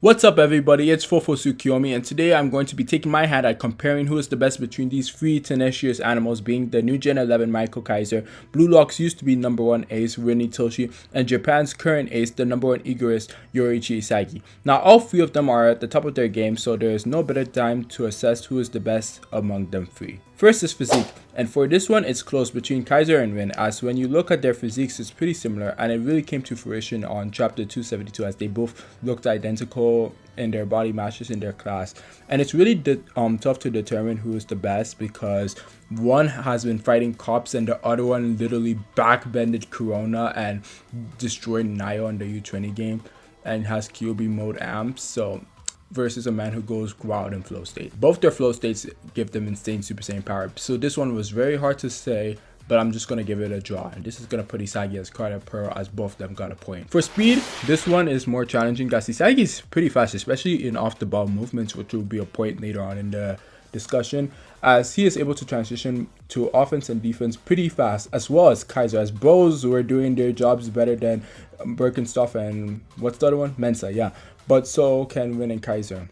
What's up everybody, it's Fofo Tsukiyomi, and today I'm going to be taking my hand at comparing who is the best between these three tenacious animals, being the new Gen 11 Michael Kaiser, BlueLock's used to be number 1 ace itoshi, and Japan's current ace, the number 1 egoist Yoruichi Isagi. Now all three of them are at the top of their game, so there is no better time to assess who is the best among them three. First is physique, and for this one it's close between Kaiser and Rin, as when you look at their physiques it's pretty similar, and it really came to fruition on chapter 272 as they both looked identical in their body matches in their class. And it's really tough to determine who is the best because one has been fighting cops and the other one literally backbended Corona and destroyed Nio in the U20 game and has QB mode amps. So versus a man who goes wild in flow state. Both their flow states give them insane Super Saiyan power. So this one was very hard to say, but I'm just going to give it a draw. And this is going to put Isagi as Carter Pearl, as both of them got a point. For speed, this one is more challenging because Isagi is pretty fast, especially in off-the-ball movements, which will be a point later on in the discussion, as he is able to transition to offense and defense pretty fast, as well as Kaiser, as bros were doing their jobs better than Birkenstock and what's the other one? Mensa, yeah. But so can Rin and Kaiser.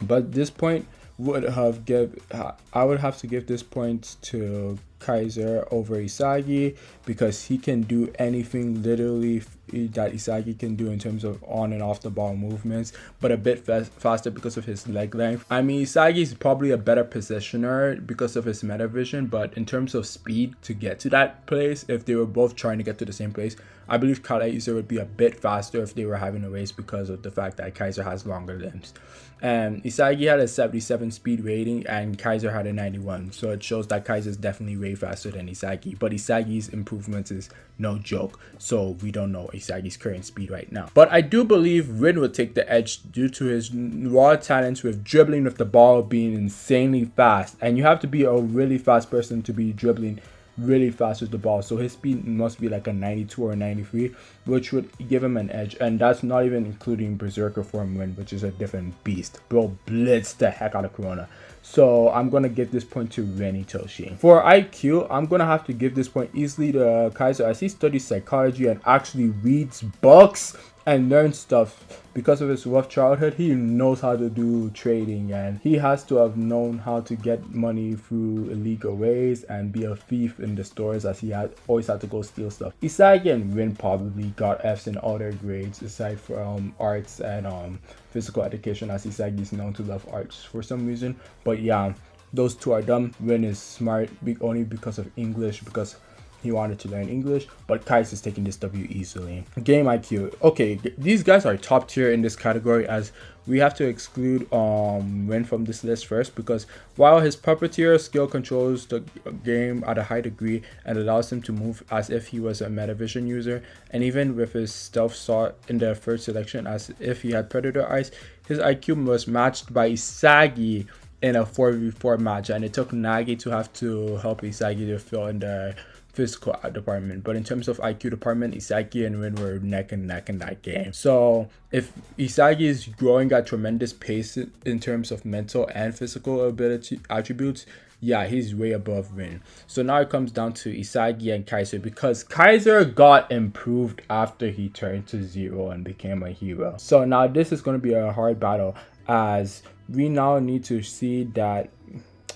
But this point I would have to give this point to Kaiser over Isagi because he can do anything literally that Isagi can do in terms of on and off the ball movements, but a bit faster because of his leg length. I mean, Isagi is probably a better positioner because of his meta vision, but in terms of speed to get to that place, if they were both trying to get to the same place, I believe Kaiser would be a bit faster if they were having a race because of the fact that Kaiser has longer limbs. And Isagi had a 77 speed rating and Kaiser had a 91, so it shows that Kaiser is definitely way faster than Isagi, but Isagi's improvements is no joke, so we don't know Isagi's current speed right now. But I do believe Rin will take the edge due to his raw talents with dribbling with the ball being insanely fast, and you have to be a really fast person to be dribbling really fast with the ball, so his speed must be like a 92 or a 93, which would give him an edge. And that's not even including Berserker form Rin, which is a different beast. Bro blitzed the heck out of Corona. So I'm gonna give this point to Rin itoshi. For IQ, I'm gonna have to give this point easily to Kaiser, as he studies psychology and actually reads books and learns stuff. Because of his rough childhood, he knows how to do trading, and he has to have known how to get money through illegal ways and be a thief in the stores, as he always had to go steal stuff. Isagi and Rin probably got F's in all their grades aside from arts and physical education, as Isagi is known to love arts for some reason. But yeah, those two are dumb. Rin is smart only because of English, because he wanted to learn English, but Kaiser is taking this W easily. Game IQ. Okay, these guys are top tier in this category, as we have to exclude Rin from this list first, because while his puppeteer skill controls the game at a high degree and allows him to move as if he was a metavision user, and even with his stealth saw in the first selection as if he had predator eyes, his IQ was matched by Isagi in a 4v4 match, and it took Nagi to have to help Isagi to fill in the physical department. But in terms of IQ department, Isagi and Rin were neck and neck in that game. So if Isagi is growing at tremendous pace in terms of mental and physical ability attributes, yeah, he's way above Rin. So now it comes down to Isagi and Kaiser, because Kaiser got improved after he turned to 0 and became a hero. So now this is going to be a hard battle, as we now need to see that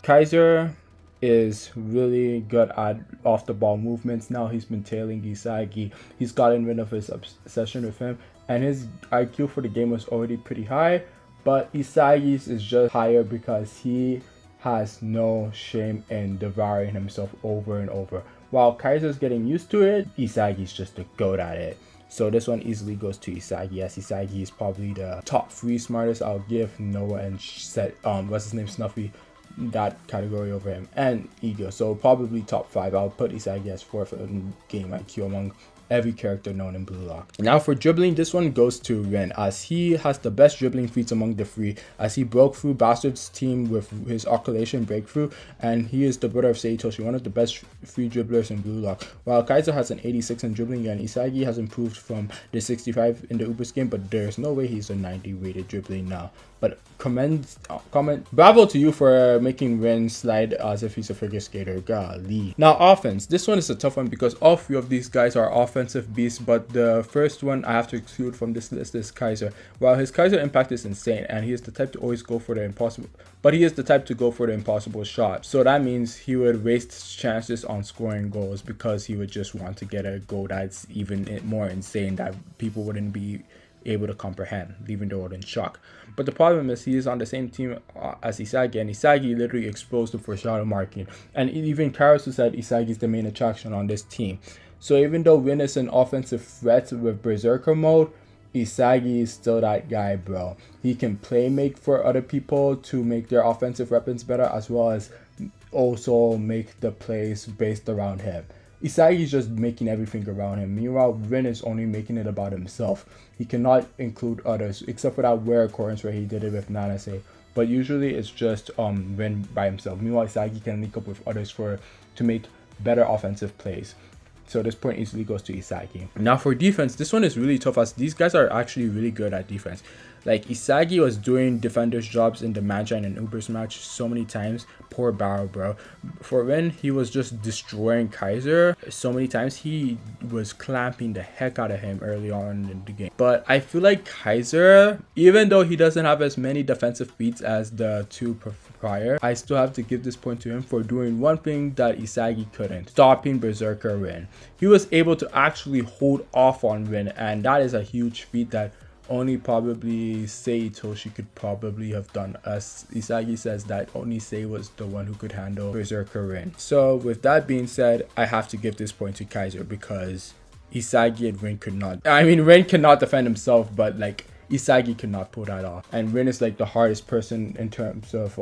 Kaiser is really good at off the ball movements. Now he's been tailing Isagi, he's gotten rid of his obsession with him, and his IQ for the game was already pretty high, but Isagi's is just higher because he has no shame in devouring himself over and over. While Kaiser's getting used to it, Isagi's just a goat at it. So this one easily goes to Isagi, as Isagi is probably the top 3 smartest. I'll give Noah and what's his name, Snuffy, that category over him, and Ego. So probably top 5. I'll put Isagi as 4th in game IQ among every character known in BlueLock. Now for dribbling, this one goes to Rin, as he has the best dribbling feats among the 3, as he broke through Bastard's team with his oscillation breakthrough, and he is the brother of Itoshi, one of the best free dribblers in BlueLock. While Kaiser has an 86 in dribbling, and Isagi has improved from the 65 in the Ubers game, but there's no way he's a 90 rated dribbling now. But bravo to you for making Rin slide as if he's a figure skater. Golly. Now offense, this one is a tough one because all 3 of these guys are offense offensive beasts, but the first one I have to exclude from this list is Kaiser. While his Kaiser impact is insane, and he is the type to always go for the impossible, but he is the type to go for the impossible shot. So that means he would waste his chances on scoring goals because he would just want to get a goal that's even more insane that people wouldn't be able to comprehend, leaving the world in shock. But the problem is he is on the same team as Isagi, and Isagi literally exposed him for shadow marking. And even Karasu said Isagi is the main attraction on this team. So even though Rin is an offensive threat with Berserker mode, Isagi is still that guy, bro. He can play make for other people to make their offensive weapons better, as well as also make the plays based around him. Isagi is just making everything around him. Meanwhile, Rin is only making it about himself. He cannot include others, except for that rare occurrence where he did it with Nanase. But usually it's just Rin by himself. Meanwhile, Isagi can link up with others to make better offensive plays. So this point easily goes to Isagi. Now for defense, this one is really tough as these guys are actually really good at defense. Like Isagi was doing defenders jobs in the Munchen and Ubers match so many times. Poor barou, bro. For Rin, he was just destroying Kaiser so many times. He was clamping the heck out of him early on in the game. But I feel like Kaiser, even though he doesn't have as many defensive beats as the two prior, I still have to give this point to him for doing one thing that Isagi couldn't: stopping Berserker Rin. He was able to actually hold off on Rin, and that is a huge feat that only probably Sei Itoshi could probably have done, as Isagi says that only Sei was the one who could handle Berserker Rin. So with that being said, I have to give this point to Kaiser because Isagi and Rin could not. I mean, Rin cannot defend himself, but like Isagi could not pull that off. And Rin is like the hardest person in terms of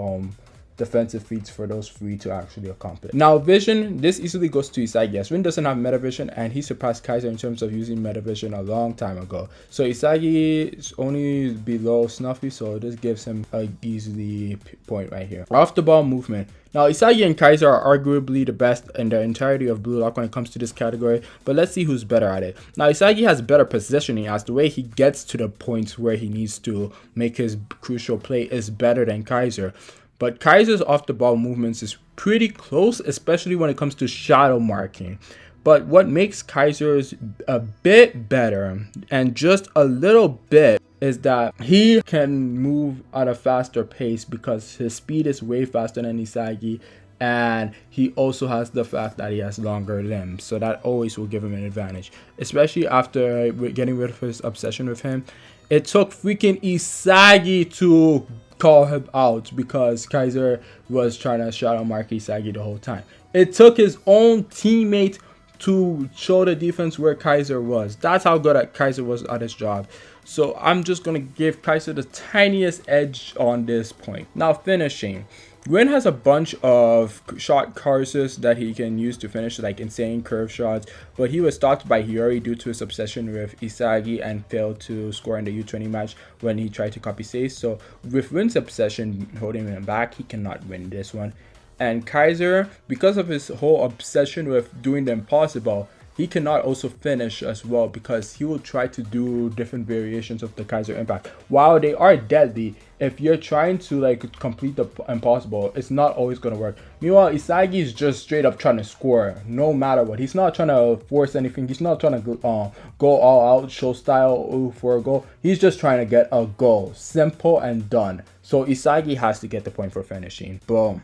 defensive feats for those three to actually accomplish. Now vision, this easily goes to Isagi as Rin doesn't have meta vision, and he surpassed Kaiser in terms of using meta vision a long time ago. So Isagi is only below Snuffy, so this gives him a easily point right here. Off the ball movement. Now Isagi and Kaiser are arguably the best in the entirety of BlueLock when it comes to this category, but let's see who's better at it. Now Isagi has better positioning, as the way he gets to the points where he needs to make his crucial play is better than Kaiser. But Kaiser's off the ball movements is pretty close, especially when it comes to shadow marking. But what makes Kaiser's a bit better, and just a little bit, is that he can move at a faster pace because his speed is way faster than Isagi, and he also has the fact that he has longer limbs, so that always will give him an advantage, especially after getting rid of his obsession with him. It took freaking Isagi to call him out because Kaiser was trying to shadow mark Isagi the whole time. It took his own teammate to show the defense where Kaiser was. That's how good Kaiser was at his job. So I'm just going to give Kaiser the tiniest edge on this point. Now finishing. Rin has a bunch of shot curses that he can use to finish, like insane curve shots, but he was stopped by Hiyori due to his obsession with Isagi and failed to score in the U20 match when he tried to copy Sei. So with Rin's obsession holding him back, he cannot win this one. And Kaiser, because of his whole obsession with doing the impossible, he cannot also finish as well because he will try to do different variations of the Kaiser impact. While they are deadly, if you're trying to like complete the impossible, it's not always going to work. Meanwhile, Isagi is just straight up trying to score no matter what. He's not trying to force anything. He's not trying to go all out, show style for a goal. He's just trying to get a goal. Simple and done. So Isagi has to get the point for finishing. Boom.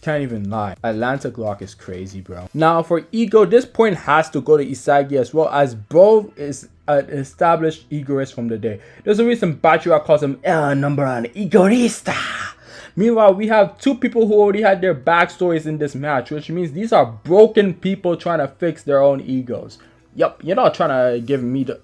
Can't even lie. Atlantic Lock is crazy, bro. Now for ego, this point has to go to Isagi as well, as bro is an established egoist from the day. There's a reason Bachira calls him El Number One Egoista. Meanwhile, we have two people who already had their backstories in this match, which means these are broken people trying to fix their own egos. Yup, you're not trying to give me the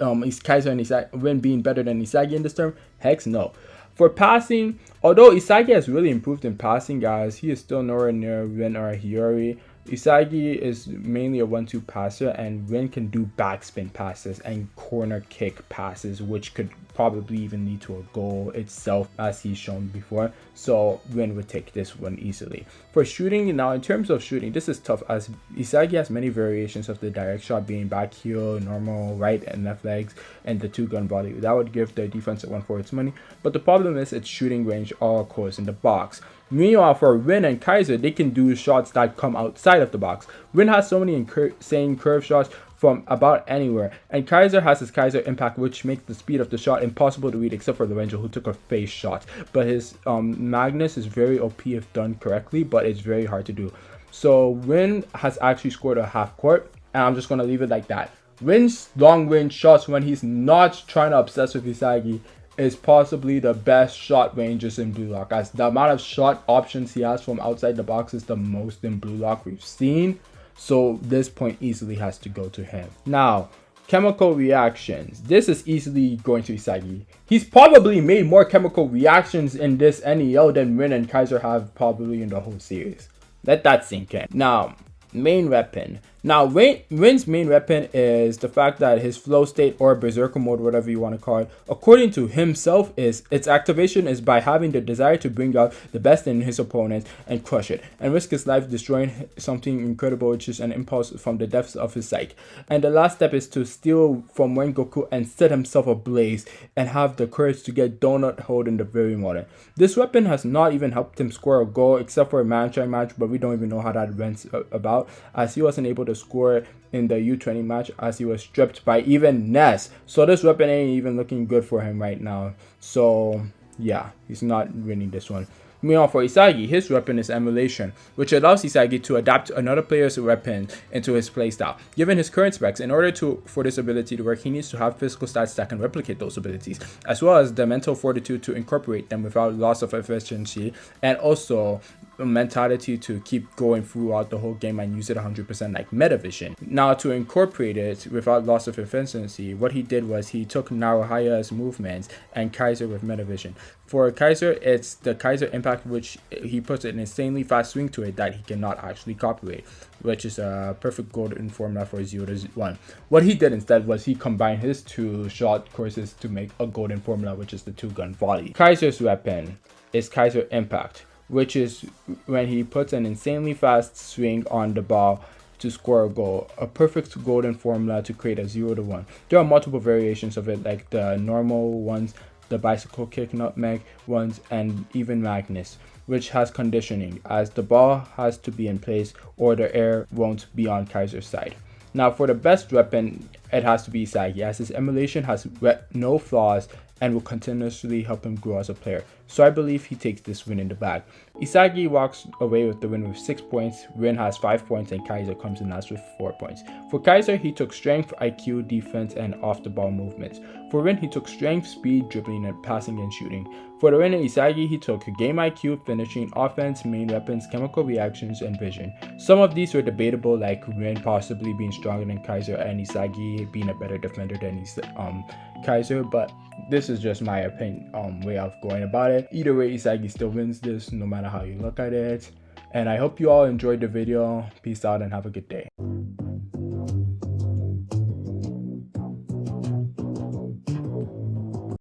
Kaiser and Isagi Rin being better than Isagi in this term. Heck no. For passing, although Isagi has really improved in passing, guys, he is still nowhere near Rin or Hiyori. Isagi is mainly a 1-2 passer, and Rin can do backspin passes and corner kick passes, which could probably even lead to a goal itself, as he's shown before. So Rin would take this one easily. For shooting, now in terms of shooting, this is tough as Isagi has many variations of the direct shot, being back heel, normal, right and left legs, and the two-gun volley. That would give the defensive one for its money, but the problem is its shooting range all goes in the box. Meanwhile, for Rin and Kaiser, they can do shots that come outside of the box. Rin has so many insane curve shots. from about anywhere. And Kaiser has his Kaiser impact, which makes the speed of the shot impossible to read except for Lorenzo, who took a face shot. But his Magnus is very OP if done correctly, but it's very hard to do. So Rin has actually scored a half court, and I'm just going to leave it like that. Rin's long range shots when he's not trying to obsess with Isagi is possibly the best shot ranges in BlueLock, as the amount of shot options he has from outside the box is the most in BlueLock we've seen. So this point easily has to go to him. Now, chemical reactions. This is easily going to Isagi. He's probably made more chemical reactions in this NEL than Rin and Kaiser have probably in the whole series. Let that sink in. Now, main weapon. Now, Rin's main weapon is the fact that his flow state or berserker mode, whatever you want to call it, according to himself, is its activation is by having the desire to bring out the best in his opponent and crush it, and risk his life destroying something incredible, which is an impulse from the depths of his psyche. And the last step is to steal from Rengoku and set himself ablaze and have the courage to get donut hold in the very moment. This weapon has not even helped him score a goal except for a munchen match, but we don't even know how that went about, as he wasn't able to score in the U20 match as he was stripped by even Ness. So this weapon ain't even looking good for him right now. So yeah, he's not winning this one. Meanwhile, for Isagi, his weapon is emulation, which allows Isagi to adapt another player's weapon into his playstyle. Given his current specs, in order for this ability to work, he needs to have physical stats that can replicate those abilities, as well as the mental fortitude to incorporate them without loss of efficiency, and also a mentality to keep going throughout the whole game and use it 100% like Metavision. Now, to incorporate it without loss of efficiency, what he did was he took Naruhaya's movements and Kaiser with Metavision. For Kaiser, it's the Kaiser impact, which he puts an insanely fast swing to it that he cannot actually copyright, which is a perfect golden formula for 0-1. What he did instead was he combined his two shot courses to make a golden formula, which is the 2-gun volley. Kaiser's weapon is Kaiser impact, which is when he puts an insanely fast swing on the ball to score a goal, a perfect golden formula to create a 0-1. There are multiple variations of it, like the normal ones, the bicycle kick nutmeg ones, and even Magnus, which has conditioning, as the ball has to be in place or the air won't be on Kaiser's side. Now, for the best weapon, it has to be Isagi, as his emulation has no flaws and will continuously help him grow as a player. So I believe he takes this win in the bag. Isagi walks away with the win with 6 points, Rin has 5 points, and Kaiser comes in last with 4 points. For Kaiser, he took strength, IQ, defense, and off-the-ball movements. For Rin, he took strength, speed, dribbling, and passing and shooting. For the win in Isagi, he took game IQ, finishing, offense, main weapons, chemical reactions, and vision. Some of these were debatable, like Rin possibly being stronger than Kaiser and Isagi being a better defender than Kaiser, but this is just my opinion, way of going about it. Either way, Isagi still wins this, no matter how you look at it. And I hope you all enjoyed the video. Peace out and have a good day.